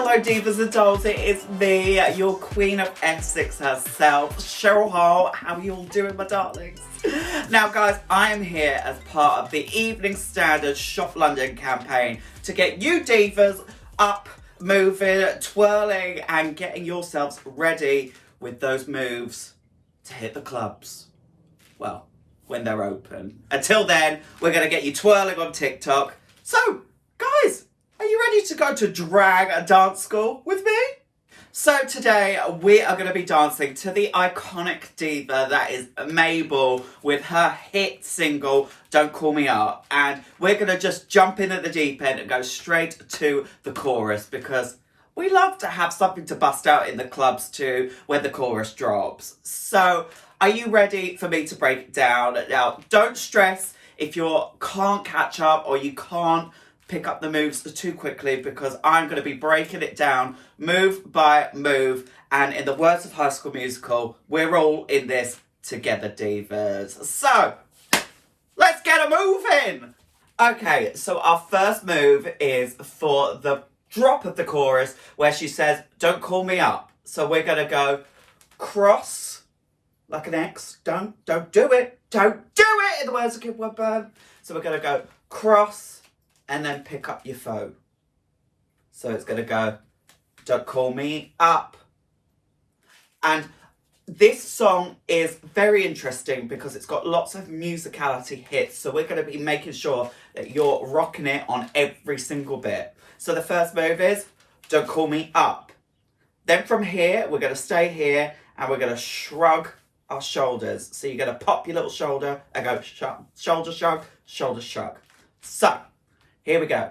Hello divas and dolls, it is me, your Queen of Essex herself, Cheryl Hole. How are you all doing, my darlings? Now guys, I am here as part of the Evening Standard Shop London campaign to get you divas up, moving, twirling and getting yourselves ready with those moves to hit the clubs. Well, when they're open. Until then, we're going to get you twirling on TikTok. So, guys, are you ready to go to drag dance school with me? So today we are going to be dancing to the iconic diva that is Mabel with her hit single, Don't Call Me Up. And we're going to just jump in at the deep end and go straight to the chorus because we love to have something to bust out in the clubs too when the chorus drops. So are you ready for me to break it down? Now, don't stress if you can't catch up or you can't pick up the moves too quickly because I'm going to be breaking it down move by move. And in the words of High School Musical, we're all in this together, divas. So, let's get a moving! Okay, so our first move is for the drop of the chorus where she says, don't call me up. So we're going to go cross, like an X. Don't do it. Don't do it, in the words of Kid Woodburn. So we're going to go cross, and then pick up your phone. So it's going to go, don't call me up. And this song is very interesting because it's got lots of musicality hits. So we're going to be making sure that you're rocking it on every single bit. So the first move is, don't call me up. Then from here, we're going to stay here and we're going to shrug our shoulders. So you're going to pop your little shoulder and go shoulder shrug, shoulder shrug. So, here we go.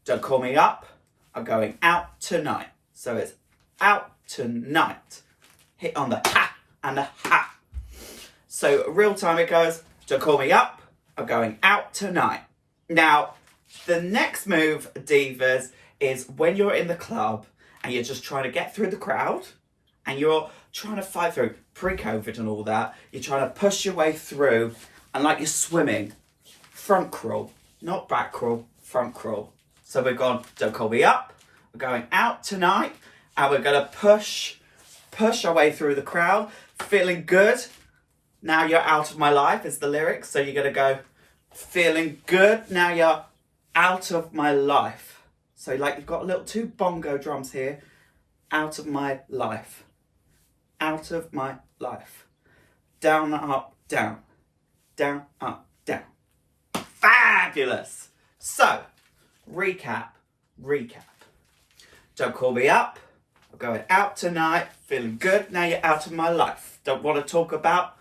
Don't call me up. I'm going out tonight. So it's out tonight. Hit on the ha and the ha. So real time it goes. Don't call me up. I'm going out tonight. Now, the next move, divas, is when you're in the club and you're just trying to get through the crowd and you're trying to fight through pre-COVID and all that. You're trying to push your way through and like you're swimming. Front crawl, not back crawl. Front crawl. So we've gone, don't call me up. We're going out tonight and we're going to push our way through the crowd. Feeling good. Now you're out of my life is the lyrics. So you're going to go, feeling good. Now you're out of my life. So like you've got little two bongo drums here. Out of my life. Out of my life. Down, up, down. Down, up, down. Fabulous. So, recap. Don't call me up. I'm going out tonight. Feeling good. Now you're out of my life. Don't want to talk about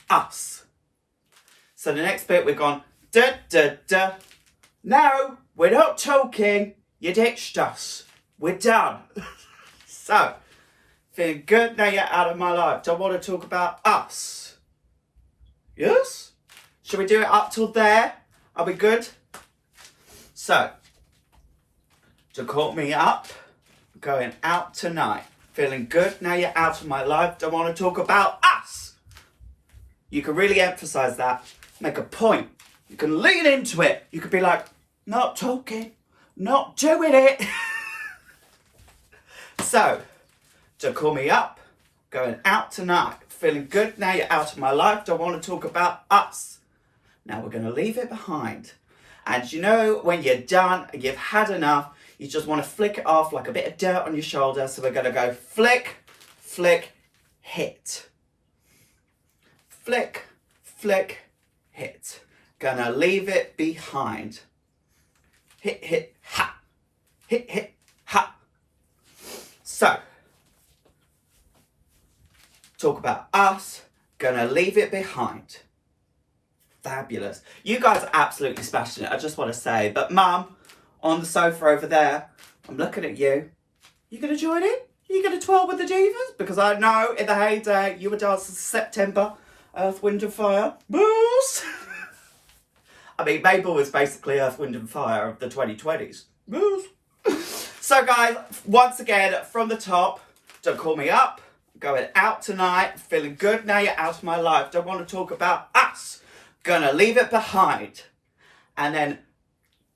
us. So the next bit we're gone. Da da da. No, we're not talking. You ditched us. We're done. So, feeling good. Now you're out of my life. Don't want to talk about us. Yes? Should we do it up till there? Are we good? So, to call me up, going out tonight, feeling good, now you're out of my life, don't want to talk about us. You can really emphasize that, make a point. You can lean into it. You could be like, not talking, not doing it. So, to call me up, going out tonight, feeling good, now you're out of my life, don't want to talk about us. Now we're going to leave it behind. And you know, when you're done, you've had enough, you just want to flick it off like a bit of dirt on your shoulder. So we're going to go flick, flick, hit. Flick, flick, hit. Gonna leave it behind. Hit, hit, ha. Hit, hit, ha. So, talk about us. Gonna leave it behind. Fabulous. You guys are absolutely smashing it, I just want to say. But Mum, on the sofa over there, I'm looking at you. You going to join in? You going to twirl with the divas? Because I know in the heyday, you were dancing September, Earth, Wind and Fire. Boos! I mean, Mabel was basically Earth, Wind and Fire of the 2020s. Boos! So guys, once again, from the top, don't call me up. Going out tonight, feeling good, now you're out of my life. Don't want to talk about us. Gonna leave it behind. And then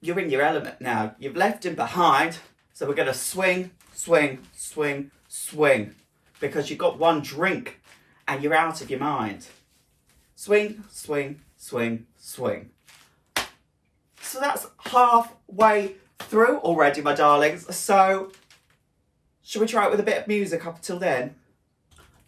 you're in your element now. You've left him behind. So we're going to swing, swing, swing, swing. Because you've got one drink and you're out of your mind. Swing, swing, swing, swing. So that's halfway through already, my darlings. So, should we try it with a bit of music up until then?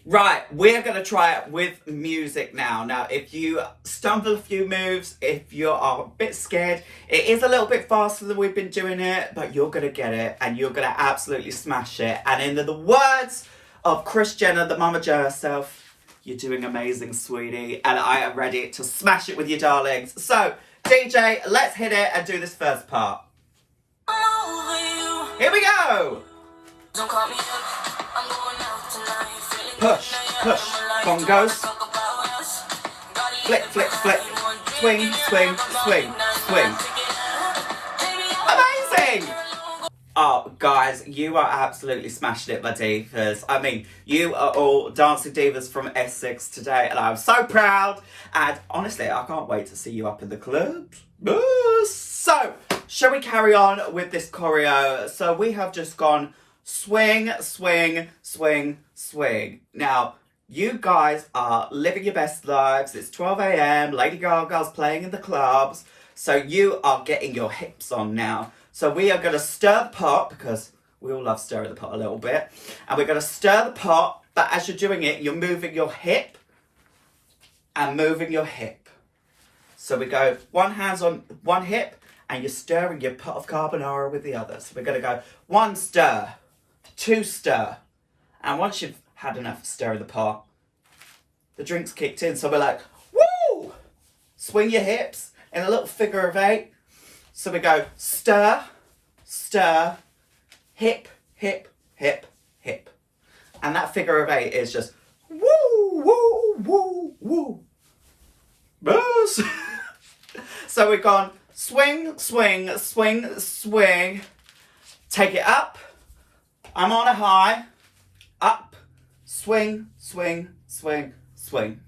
Right, we're going to try it with music now. Now, if you stumble a few moves, if you are a bit scared, it is a little bit faster than we've been doing it, but you're going to get it and you're going to absolutely smash it. And in the words of Kris Jenner, the Mama Joe herself, you're doing amazing, sweetie. And I am ready to smash it with you, darlings. So, DJ, let's hit it and do this first part. Here we go. Don't call me up. I'm going out tonight. Push, push, bongos. Flick, flick, flick. Swing, swing, swing, swing. Amazing! Oh, guys, you are absolutely smashing it, my divas. I mean, you are all dancing divas from Essex today, and I'm so proud. And honestly, I can't wait to see you up in the club. So, shall we carry on with this choreo? So we have just gone swing, swing, swing, swing. Now, you guys are living your best lives. It's 12 a.m. Lady Gaga's playing in the clubs. So you are getting your hips on now. So we are going to stir the pot, because we all love stirring the pot a little bit. And we're going to stir the pot, but as you're doing it, you're moving your hip and moving your hip. So we go one hand's on one hip and you're stirring your pot of carbonara with the other. So we're going to go one stir, two stir. And once you've had enough stir in the pot, the drink's kicked in. So we're like, woo! Swing your hips in a little figure of 8. So we go stir, stir, hip, hip, hip, hip. And that figure of 8 is just woo, woo, woo, woo. Boos. So we've gone swing, swing, swing, swing. Take it up. I'm on a high. Up. Swing, swing, swing, swing.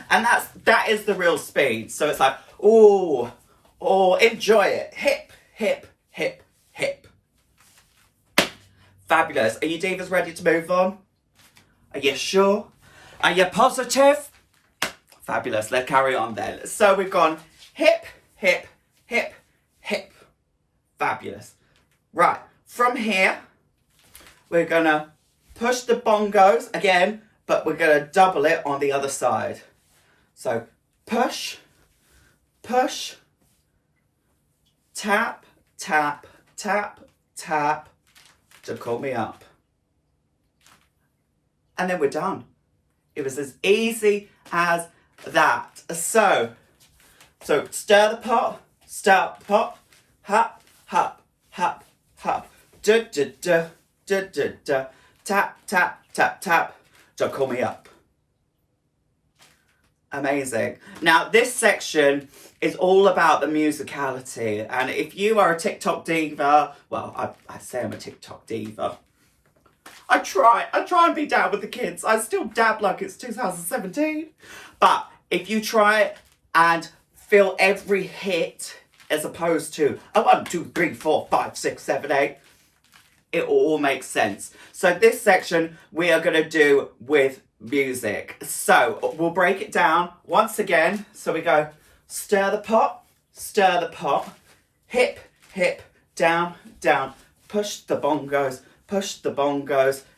And that is the real speed. So it's like, ooh. Oh, enjoy it. Hip, hip, hip, hip. Fabulous. Are you divas ready to move on? Are you sure? Are you positive? Fabulous. Let's carry on then. So we've gone hip, hip, hip, hip. Fabulous. Right. From here, we're going to push the bongos again, but we're going to double it on the other side. So push, push, tap, tap, tap, tap, to call me up. And then we're done. It was as easy as that. So stir the pot, hop, hop, hop, hop, da da da, da da da, tap, tap, tap, tap, to call me up. Amazing. Now, this section is all about the musicality. And if you are a TikTok diva, well, I say I'm a TikTok diva. I try and be down with the kids. I still dab like it's 2017. But if you try it and feel every hit as opposed to a 1, 2, 3, 4, 5, 6, 7, 8, it all makes sense. So this section we are going to do with music. So we'll break it down once again. So we go stir the pot, hip, hip, down, down, push the bongos,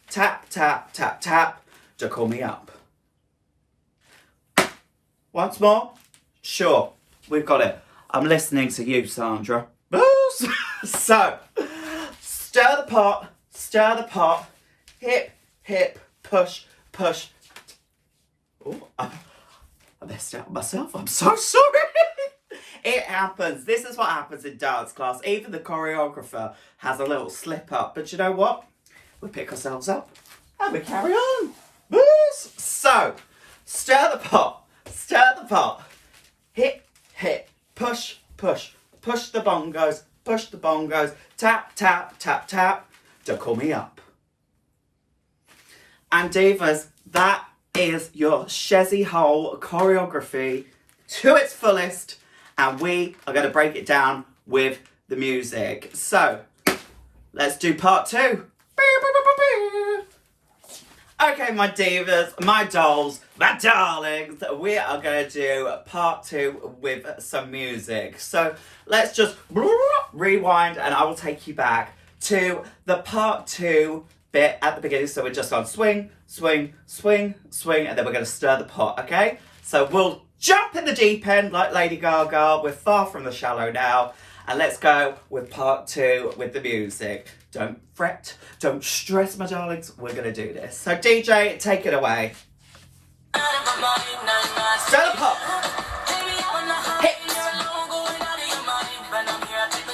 tap, tap, tap, tap, to call me up. Once more? Sure, we've got it. I'm listening to you, Sandra. So, stir the pot, hip, hip, push, push. Oh, I messed up myself. I'm so sorry. It happens. This is what happens in dance class. Even the choreographer has a little slip up. But you know what? We pick ourselves up and we carry on. So, stir the pot, hip, hip, push, push, push the bongos, tap, tap, tap, tap, to call me up. And divas, that is your Cheryl Hole choreography to its fullest, and we are going to break it down with the music. So, let's do part 2. Okay, my divas, my dolls, my darlings, we are going to do part 2 with some music. So let's just rewind and I will take you back to the part 2 bit at the beginning. So we're just on swing, swing, swing, swing, and then we're going to stir the pot, okay? So we'll jump in the deep end like Lady Gaga. We're far from the shallow now. And let's go with part 2 with the music. Don't fret, don't stress, my darlings. We're going to do this. So DJ, take it away. Stir the pot. Hips.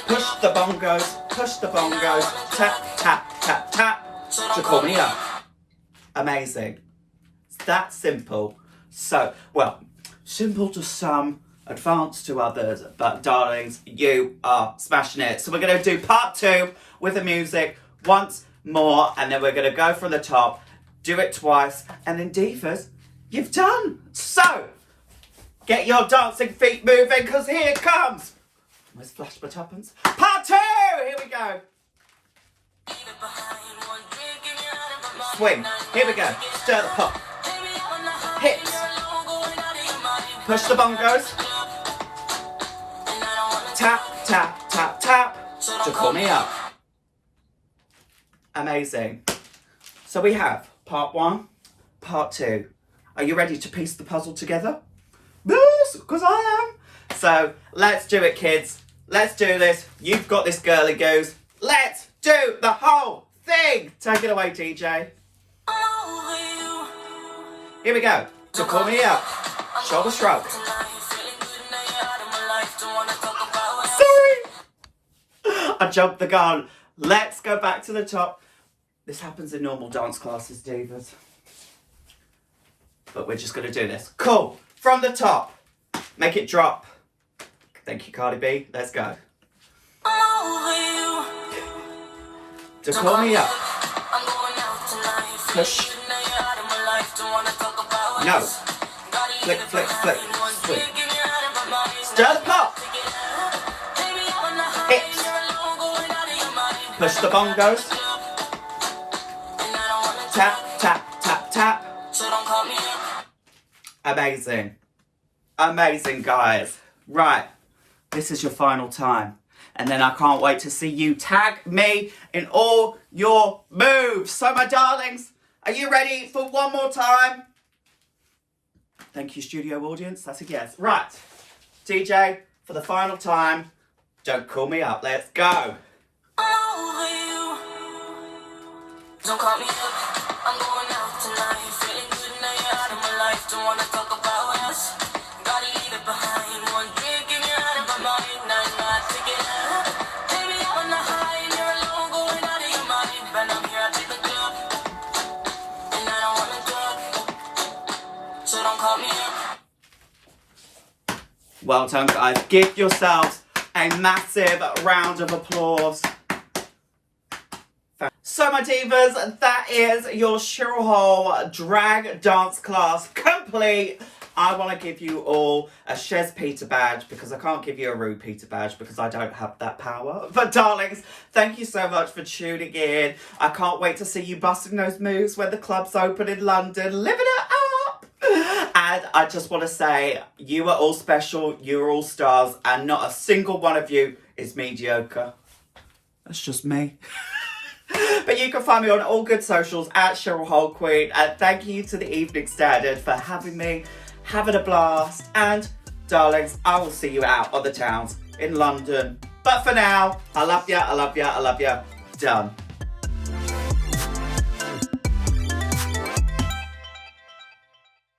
Push the bongos, tap, tap, tap, tap, to call me up. Amazing. It's that simple. So, well, simple to some, advanced to others, but darlings, you are smashing it. So we're going to do part 2 with the music once more, and then we're going to go from the top, do it twice, and then divas, you've done. So, get your dancing feet moving, because here it comes. Where's Flash My Tuppence? Part 2! Here we go. Swing. Here we go. Stir the pot. Hips. Push the bongos. Tap, tap, tap, tap, to call me up. Amazing. So we have part 1, part 2. Are you ready to piece the puzzle together? Yes, because I am. So let's do it, kids. Let's do this. You've got this, girly goose. Let's do the whole thing. Take it away, DJ. Here we go. To call me up. Shoulder shrug. Sorry. I jumped the gun. Let's go back to the top. This happens in normal dance classes, divas. But we're just going to do this. Cool. From the top. Make it drop. Thank you, Cardi B. Let's go. To call me up. Push. No. Flick, flick, flick. Swing. Stir the pot. Hips. Push the bongos. Tap, tap, tap, tap. Amazing. Amazing, guys. Right. This is your final time. And then I can't wait to see you tag me in all your moves. So, my darlings, are you ready for one more time? Thank you, studio audience. That's a yes. Right. DJ, for the final time, don't call me up. Let's go. Don't call me up. I'm going out tonight. Feeling good now you're out of my life. Don't wanna talk about us. Gotta leave it behind. One drink and you're out of my mind. Now I take it out. Baby, I'm on the high and you're alone, going out of your mind. But I'm here at the club, and I don't wanna talk. So don't call me up. Well done, guys. Give yourselves a massive round of applause. So, my divas, that is your Cheryl Hole drag dance class complete. I want to give you all a Shez Peter badge because I can't give you a Rue Peter badge because I don't have that power. But, darlings, thank you so much for tuning in. I can't wait to see you busting those moves when the club's open in London, living it up. And I just want to say, you are all special, you're all stars, and not a single one of you is mediocre. That's just me. But you can find me on all good socials at Cheryl Hole Queen. And thank you to the Evening Standard for having me, having a blast. And darlings, I will see you out on the towns in London. But for now, I love ya, I love ya, I love ya. Done.